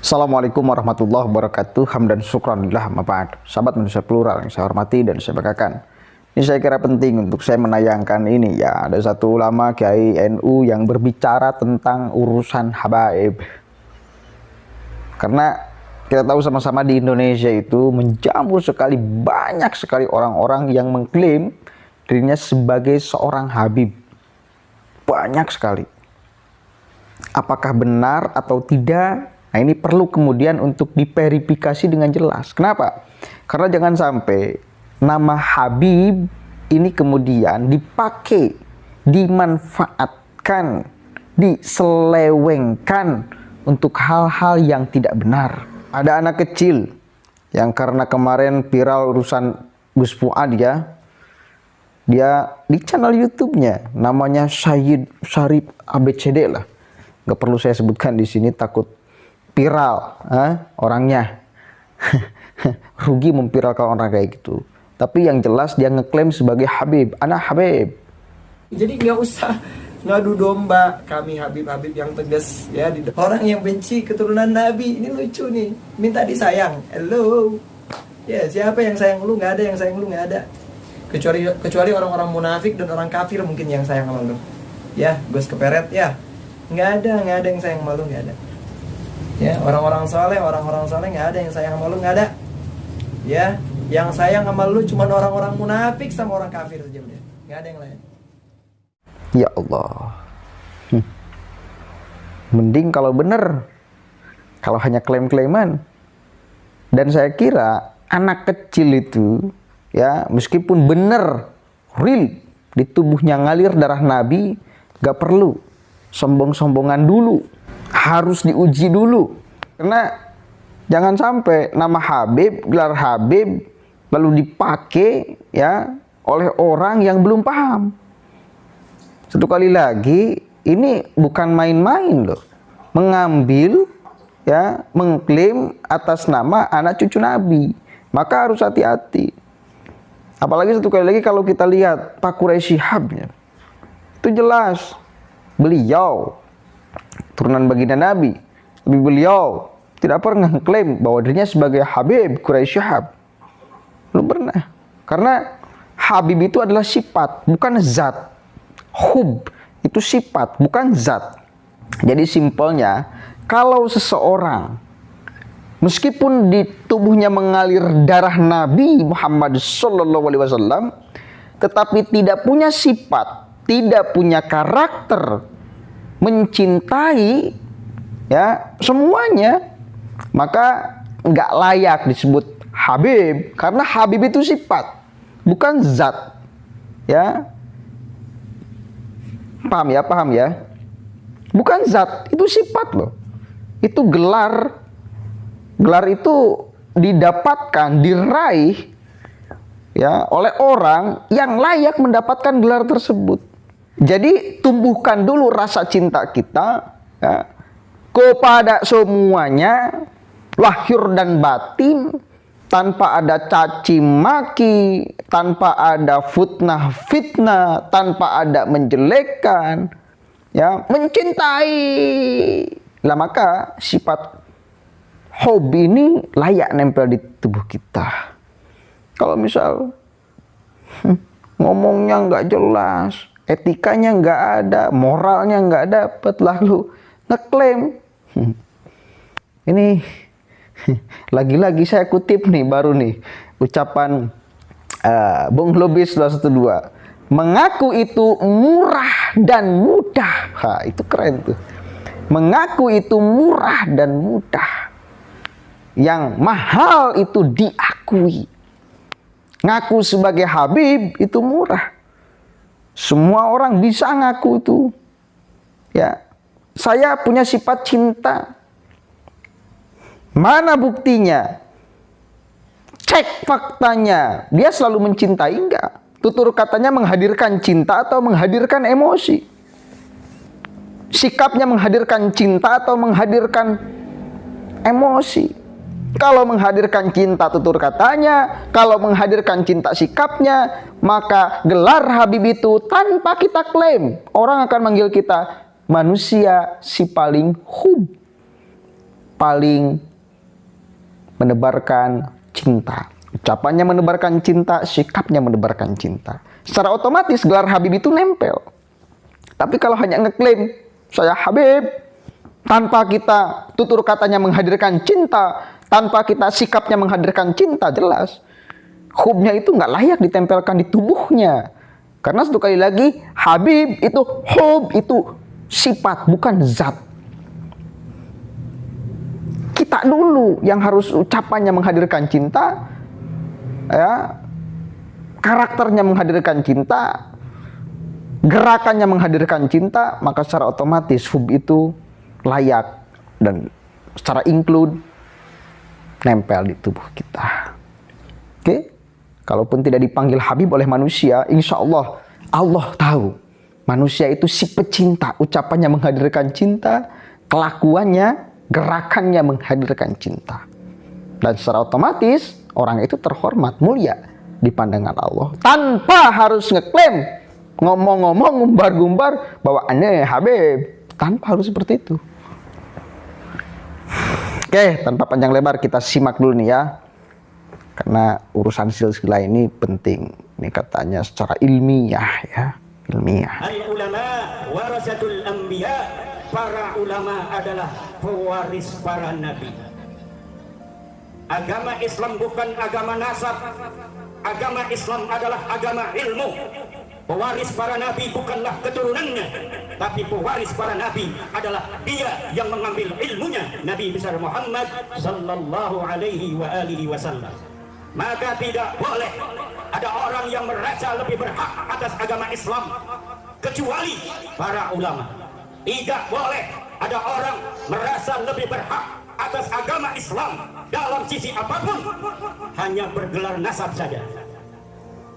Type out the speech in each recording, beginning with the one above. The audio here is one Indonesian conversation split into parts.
Assalamualaikum warahmatullahi wabarakatuh. Hamdan syukranillah mabad. Sahabat manusia plural yang saya hormati dan saya banggakan. Ini saya kira penting untuk saya menayangkan ini ya. Ada satu ulama Kiai NU yang berbicara tentang urusan habaib. Karena kita tahu sama-sama di Indonesia itu menjamur sekali, banyak sekali orang-orang yang mengklaim dirinya sebagai seorang habib. Banyak sekali. Apakah benar atau tidak? Nah, ini perlu kemudian untuk diverifikasi dengan jelas. Kenapa? Karena jangan sampai nama Habib ini kemudian dipakai, dimanfaatkan, diselewengkan untuk hal-hal yang tidak benar. Ada anak kecil yang karena kemarin viral urusan Gus Fuad ya, dia di channel YouTube-nya namanya Syed Syarif ABCD lah. Gak perlu saya sebutkan di sini takut viral orangnya. Rugi memviralkan orang kayak gitu. Tapi yang jelas dia ngeklaim sebagai Habib, anak Habib. Jadi nggak usah ngadu domba kami Habib-Habib yang tegas ya. Orang yang benci keturunan Nabi ini lucu nih, minta disayang. Hello ya, siapa yang sayang lu? Nggak ada yang sayang lu, nggak ada. Kecuali orang-orang munafik dan orang kafir mungkin yang sayang sama lu ya. Gus keperet ya, nggak ada yang sayang sama lu, nggak ada ya. Orang-orang soleh nggak ada yang sayang sama lu, nggak ada ya. Yang sayang sama lu cuma orang-orang munafik sama orang kafir saja udah, nggak ada yang lain. Ya Allah, mending kalau bener, kalau hanya klaim-klaiman. Dan saya kira anak kecil itu ya, meskipun bener real di tubuhnya ngalir darah Nabi, gak perlu sombong-sombongan dulu, harus diuji dulu. Karena jangan sampai nama Habib, gelar Habib lalu dipakai ya oleh orang yang belum paham. Satu kali lagi, ini bukan main-main loh. Mengambil ya, mengklaim atas nama anak cucu Nabi. Maka harus hati-hati. Apalagi satu kali lagi kalau kita lihat Pak Quraisy Shihabnya, itu jelas beliau turunan baginda Nabi. Tapi beliau tidak pernah mengklaim bahwa dirinya sebagai Habib Quraisy Shihab. Belum pernah. Karena Habib itu adalah sifat, bukan zat. Hub itu sifat, bukan zat. Jadi simpelnya, kalau seseorang meskipun di tubuhnya mengalir darah Nabi Muhammad SAW, tetapi tidak punya sifat, tidak punya karakter mencintai ya semuanya, maka nggak layak disebut Habib. Karena Habib itu sifat, bukan zat ya. Paham ya? Bukan zat, itu sifat loh. Itu gelar. Gelar itu didapatkan, diraih ya oleh orang yang layak mendapatkan gelar tersebut. Jadi tumbuhkan dulu rasa cinta kita ya, kepada semuanya, lahir dan batin, tanpa ada caci maki, tanpa ada fitnah, tanpa ada menjelekkan, ya, mencintai. Lah maka sifat hobi ini layak nempel di tubuh kita. Kalau misal ngomongnya nggak jelas, etikanya nggak ada, moralnya nggak dapat, lalu ngeklaim. Ini lagi-lagi saya kutip nih baru nih ucapan Bung Lubis 212. Mengaku itu murah dan mudah. Itu keren tuh. Mengaku itu murah dan mudah. Yang mahal itu diakui. Ngaku sebagai Habib itu murah. Semua orang bisa ngaku itu. Ya, saya punya sifat cinta. Mana buktinya? Cek faktanya. Dia selalu mencintai enggak? Tutur katanya menghadirkan cinta atau menghadirkan emosi? Sikapnya menghadirkan cinta atau menghadirkan emosi? Kalau menghadirkan cinta tutur katanya, kalau menghadirkan cinta sikapnya, maka gelar Habib itu tanpa kita klaim, orang akan manggil kita manusia si paling hub. paling menebarkan cinta. Ucapannya menebarkan cinta, sikapnya menebarkan cinta. Secara otomatis gelar Habib itu nempel. Tapi kalau hanya ngeklaim saya Habib, tanpa kita tutur katanya menghadirkan cinta, tanpa kita sikapnya menghadirkan cinta, jelas hubnya itu nggak layak ditempelkan di tubuhnya. Karena satu kali lagi, Habib itu hub, itu sifat, bukan zat. Kita dulu yang harus ucapannya menghadirkan cinta, ya, karakternya menghadirkan cinta, gerakannya menghadirkan cinta, maka secara otomatis hub itu layak dan secara include nempel di tubuh kita. Oke? Kalaupun tidak dipanggil Habib oleh manusia, insya Allah, Allah tahu manusia itu si pecinta, ucapannya menghadirkan cinta, kelakuannya, gerakannya menghadirkan cinta. Dan secara otomatis orang itu terhormat, mulia di pandangan Allah, tanpa harus ngeklaim, ngomong-ngomong, gumbar-gumbar bahwa aneh Habib, tanpa harus seperti itu. Oke, tanpa panjang lebar kita simak dulu nih ya, karena urusan silsilah ini penting. Ini katanya secara ilmiah ya, ilmiah. Al-ulama warasatul anbiya, para ulama adalah pewaris para nabi. Agama Islam bukan agama nasab. Agama Islam adalah agama ilmu. Pewaris para nabi bukanlah keturunannya, tapi pewaris para nabi adalah dia yang mengambil ilmunya, Nabi besar Muhammad sallallahu alaihi wa alihi wasallam. Maka tidak boleh ada orang yang merasa lebih berhak atas agama Islam kecuali para ulama. Tidak boleh ada orang merasa lebih berhak atas agama Islam dalam sisi apapun, hanya bergelar nasab saja.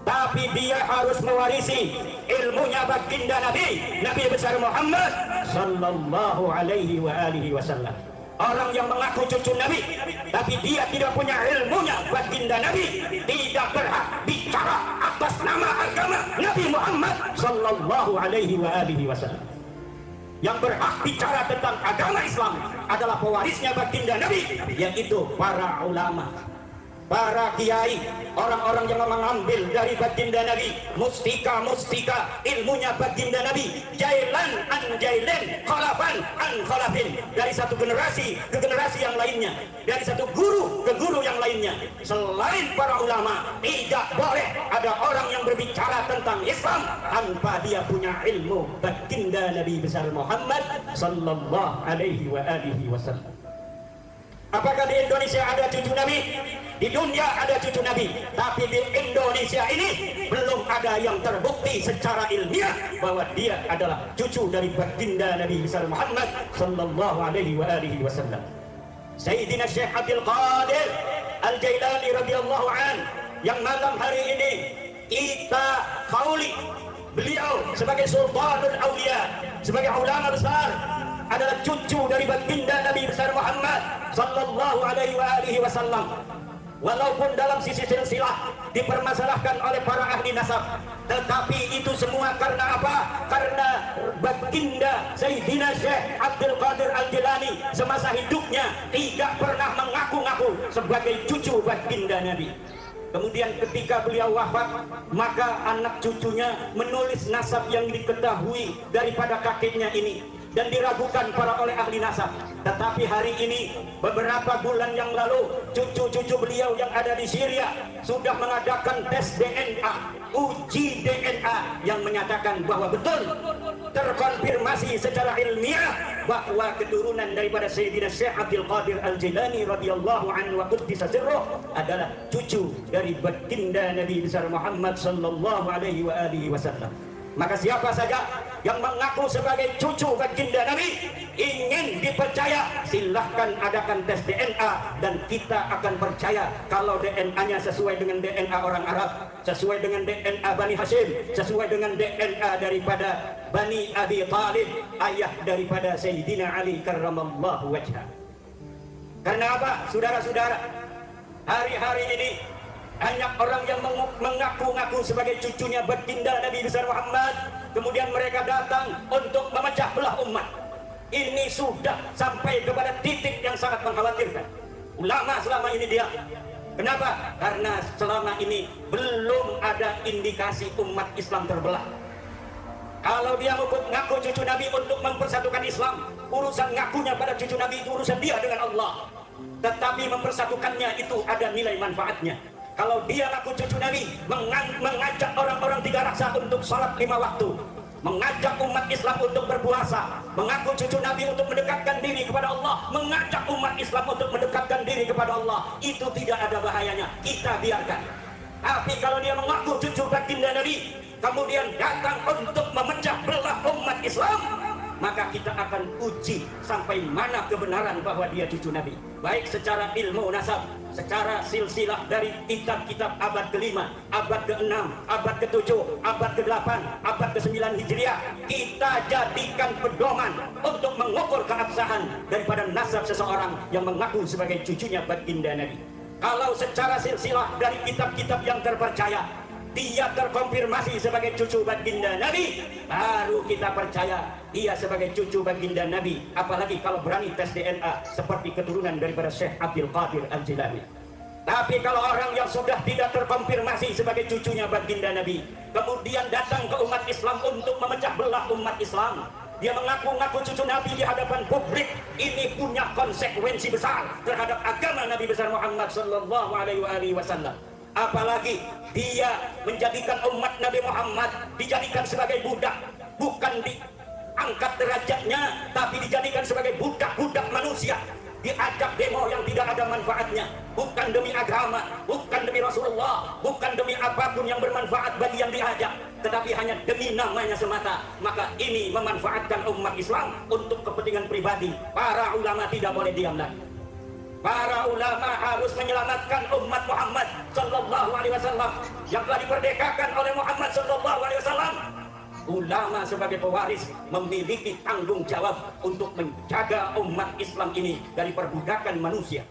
Tapi dia harus mewarisi ilmunya baginda Nabi, Nabi besar Muhammad sallallahu alaihi wa alihi wasallam. Orang yang mengaku cucu Nabi, tapi dia tidak punya ilmunya baginda Nabi, tidak berhak bicara atas nama agama Nabi Muhammad sallallahu alaihi wa alihi wasallam. Yang berhak bicara tentang agama Islam adalah pewarisnya baginda Nabi, yaitu para ulama, para kiai, orang-orang yang mengambil dari baginda Nabi mustika-mustika ilmunya baginda Nabi, jailan an jailin, khalafan an khalafin, dari satu generasi ke generasi yang lainnya, dari satu guru ke guru yang lainnya. Selain para ulama, tidak boleh ada orang yang berbicara tentang Islam tanpa dia punya ilmu baginda Nabi besar Muhammad sallallahu alaihi wa alihi wasallam. Apakah di Indonesia ada cucu Nabi? Di dunia ada cucu Nabi, tapi di Indonesia ini belum ada yang terbukti secara ilmiah bahwa dia adalah cucu dari baginda Nabi besar Muhammad sallallahu alaihi wa alihi wasallam. Sayyidina Syekh Abdul Qadir Al-Jailani radhiyallahu an, yang malam hari ini kita kauli beliau sebagai Sultanul Aulia, sebagai ulama besar, adalah cucu dari baginda Nabi besar Muhammad sallallahu alaihi wa alihi wasallam. Walaupun dalam sisi silsilah dipermasalahkan oleh para ahli nasab, tetapi itu semua karena apa? Karena baginda Sayyidina Syekh Abdul Qadir Al-Jilani semasa hidupnya tidak pernah mengaku-ngaku sebagai cucu baginda Nabi. Kemudian ketika beliau wafat, maka anak cucunya menulis nasab yang diketahui daripada kakeknya ini, dan diragukan oleh ahli nasab. Tetapi hari ini, beberapa bulan yang lalu, cucu-cucu beliau yang ada di Syria sudah mengadakan tes DNA, uji DNA, yang menyatakan bahwa betul terkonfirmasi secara ilmiah bahwa keturunan daripada Sayyidina Syekh Abdul Qadir Al-Jilani radhiyallahu anhu wa quddisa sirruh adalah cucu dari baginda Nabi besar Muhammad sallallahu alaihi wa alihi wasallam. Maka siapa saja yang mengaku sebagai cucu baginda Nabi ingin dipercaya, silahkan adakan tes DNA, dan kita akan percaya kalau DNA-nya sesuai dengan DNA orang Arab, sesuai dengan DNA Bani Hashim, sesuai dengan DNA daripada Bani Abi Talib, ayah daripada Sayyidina Ali karramallahu wajhah. Karena apa, saudara-saudara? Hari-hari ini banyak orang yang mengaku-ngaku sebagai cucunya baginda Nabi besar Muhammad, kemudian mereka datang untuk memecah belah umat. Ini sudah sampai kepada titik yang sangat mengkhawatirkan. Ulama selama ini diam. Kenapa? Karena selama ini belum ada indikasi umat Islam terbelah. Kalau dia ngaku cucu Nabi untuk mempersatukan Islam, urusan ngakunya pada cucu Nabi itu urusan dia dengan Allah. Tetapi mempersatukannya itu ada nilai manfaatnya. Kalau dia ngaku cucu Nabi, mengajak orang-orang tiga raksa untuk salat 5 waktu, mengajak umat Islam untuk berpuasa, mengaku cucu Nabi untuk mendekatkan diri kepada Allah, mengajak umat Islam untuk mendekatkan diri kepada Allah, itu tidak ada bahayanya, kita biarkan. Tapi kalau dia mengaku cucu baginda Nabi, kemudian datang untuk memecah belah umat Islam, maka kita akan uji sampai mana kebenaran bahwa dia cucu Nabi, baik secara ilmu nasab, secara silsilah dari kitab-kitab abad ke-5, abad ke-6, abad ke-7, abad ke-8, abad ke-9 Hijriah. Kita jadikan pedoman untuk mengukur keabsahan daripada nasab seseorang yang mengaku sebagai cucunya baginda Nabi. Kalau secara silsilah dari kitab-kitab yang terpercaya, dia terkonfirmasi sebagai cucu baginda Nabi, baru kita percaya dia sebagai cucu baginda Nabi. Apalagi kalau berani tes DNA seperti keturunan daripada Syekh Abdul Qadir Al-Jilani. Tapi kalau orang yang sudah tidak terkonfirmasi sebagai cucunya baginda Nabi, kemudian datang ke umat Islam untuk memecah belah umat Islam, dia mengaku-ngaku cucu Nabi di hadapan publik, ini punya konsekuensi besar terhadap agama Nabi besar Muhammad sallallahu alaihi wasallam. Apalagi dia menjadikan umat Nabi Muhammad dijadikan sebagai budak, bukan diangkat derajatnya, tapi dijadikan sebagai budak-budak manusia, diajak demo yang tidak ada manfaatnya, bukan demi agama, bukan demi Rasulullah, bukan demi apapun yang bermanfaat bagi yang diajak, tetapi hanya demi namanya semata. Maka ini memanfaatkan umat Islam untuk kepentingan pribadi. Para ulama tidak boleh diam lagi. Para ulama harus menyelamatkan umat Muhammad sallallahu alaihi wasallam yang telah diperdekakan oleh Muhammad sallallahu alaihi wasallam. Ulama sebagai pewaris memiliki tanggung jawab untuk menjaga umat Islam ini dari perbudakan manusia.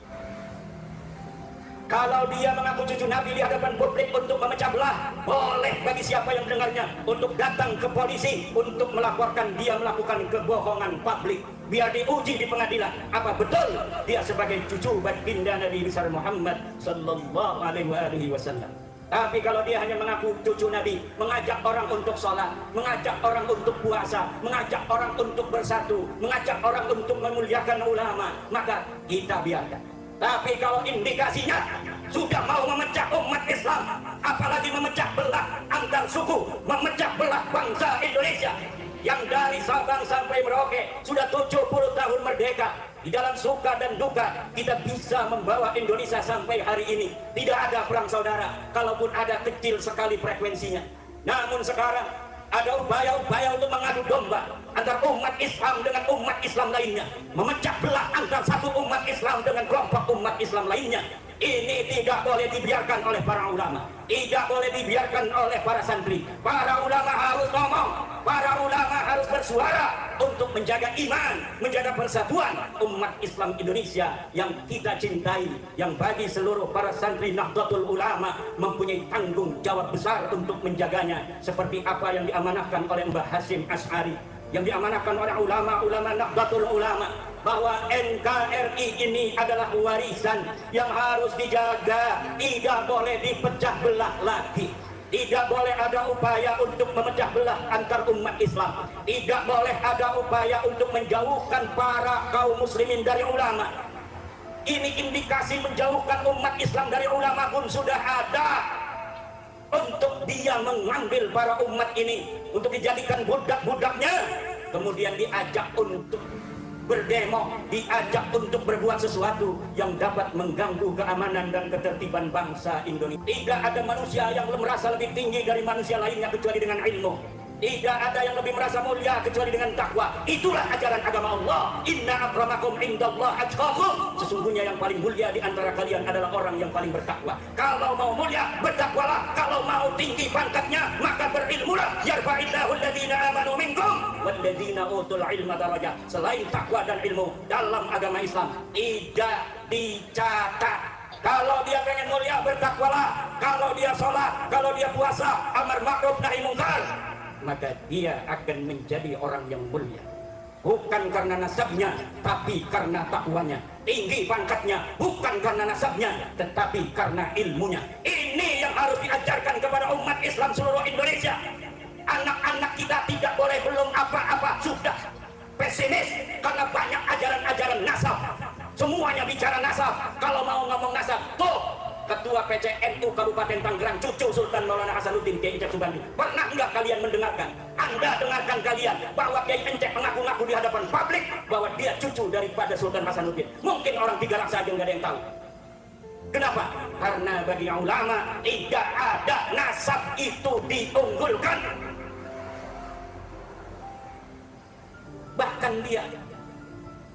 Kalau dia mengaku cucu Nabi di hadapan publik untuk memecah belah, boleh bagi siapa yang mendengarnya untuk datang ke polisi untuk melaporkan dia melakukan kebohongan publik, biar diuji di pengadilan apa betul dia sebagai cucu baginda Nabi besar Muhammad sallallahu alaihi wasallam. Tapi kalau dia hanya mengaku cucu Nabi, mengajak orang untuk sholat, mengajak orang untuk puasa, mengajak orang untuk bersatu, mengajak orang untuk memuliakan ulama, maka kita biarkan. Tapi kalau indikasinya sudah mau memecah umat Islam, apalagi memecah belah antar suku, memecah belah bangsa Indonesia yang dari Sabang sampai Merauke sudah 70 tahun merdeka, di dalam suka dan duka kita bisa membawa Indonesia sampai hari ini. Tidak ada perang saudara, kalaupun ada kecil sekali frekuensinya. Namun sekarang ada upaya-upaya untuk mengadu domba antara umat Islam dengan umat Islam lainnya, memecah belah antara satu umat Islam dengan kelompok umat Islam lainnya. Ini tidak boleh dibiarkan oleh para ulama, tidak boleh dibiarkan oleh para santri. Para ulama harus ngomong, para ulama harus bersuara untuk menjaga iman, menjaga persatuan umat Islam Indonesia yang kita cintai, yang bagi seluruh para santri Nahdlatul Ulama mempunyai tanggung jawab besar untuk menjaganya, seperti apa yang diamanahkan oleh Mbah Hasyim Asy'ari, yang diamanahkan oleh ulama-ulama Nahdlatul Ulama, bahwa NKRI ini adalah warisan yang harus dijaga, tidak boleh dipecah belah lagi. Tidak boleh ada upaya untuk memecah belah antar umat Islam, tidak boleh ada upaya untuk menjauhkan para kaum muslimin dari ulama. Ini indikasi menjauhkan umat Islam dari ulama pun sudah ada, untuk dia mengambil para umat ini untuk dijadikan budak-budaknya, kemudian diajak untuk berdemo, diajak untuk berbuat sesuatu yang dapat mengganggu keamanan dan ketertiban bangsa Indonesia. Tidak ada manusia yang merasa lebih tinggi dari manusia lainnya kecuali dengan ilmu. Tidak ada yang lebih merasa mulia kecuali dengan takwa. Itulah ajaran agama Allah. Inna akramakum indallah atqakum. Sesungguhnya yang paling mulia di antara kalian adalah orang yang paling bertakwa. Kalau mau mulia, bertakwalah. Kalau mau tinggi pangkatnya, maka berilmulah. Yarfa'illahu alladhina amanu minkum walladhina utul ilma darajat. Selain takwa dan ilmu dalam agama Islam tidak dicatat. Kalau dia pengen mulia, bertakwalah. Kalau dia sholat, kalau dia puasa, amar ma'ruf nahi mungkar, maka dia akan menjadi orang yang mulia. bukan karena nasabnya, tapi karena takwanya. Tinggi pangkatnya bukan karena nasabnya, tetapi karena ilmunya. Ini yang harus diajarkan kepada umat Islam seluruh Indonesia. Anak-anak kita tidak boleh belum apa-apa sudah pesimis karena banyak ajaran-ajaran nasab. Semuanya bicara nasab. Kalau mau ngomong nasab, tuh Ketua PCNU Kabupaten Tangerang, cucu Sultan Maulana Hasanuddin Kiai Encep Subandi. Pernah nggak kalian mendengarkan? Anda dengarkan kalian bahwa Kiai Encep mengaku-ngaku di hadapan publik bahwa dia cucu daripada Sultan Hasanuddin. Mungkin orang Tiga Raksa aja nggak ada yang tahu. Kenapa? Karena bagi ulama tidak ada nasab itu diunggulkan. Bahkan dia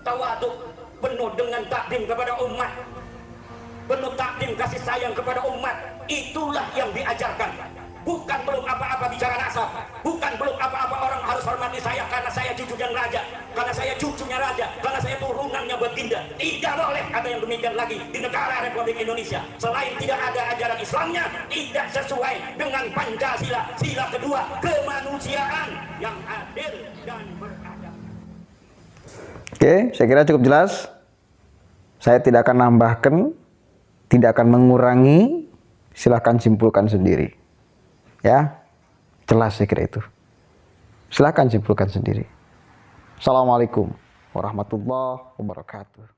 tawaduk, penuh dengan takdim kepada umat, penuh takdim kasih sayang kepada umat. Itulah yang diajarkan. Bukan belum apa-apa bicara nasab, bukan belum apa-apa orang harus hormati saya karena saya cucunya raja, karena saya cucunya raja, karena saya turunannya baginda. Tidak boleh ada yang demikian lagi di negara Republik Indonesia. Selain tidak ada ajaran Islamnya, tidak sesuai dengan Pancasila, sila kedua, kemanusiaan yang adil dan beradab. Oke, saya kira cukup jelas. Saya tidak akan nambahkan, tidak akan mengurangi. Silahkan simpulkan sendiri. Ya, jelas saya kira itu. Silahkan simpulkan sendiri. Assalamualaikum warahmatullahi wabarakatuh.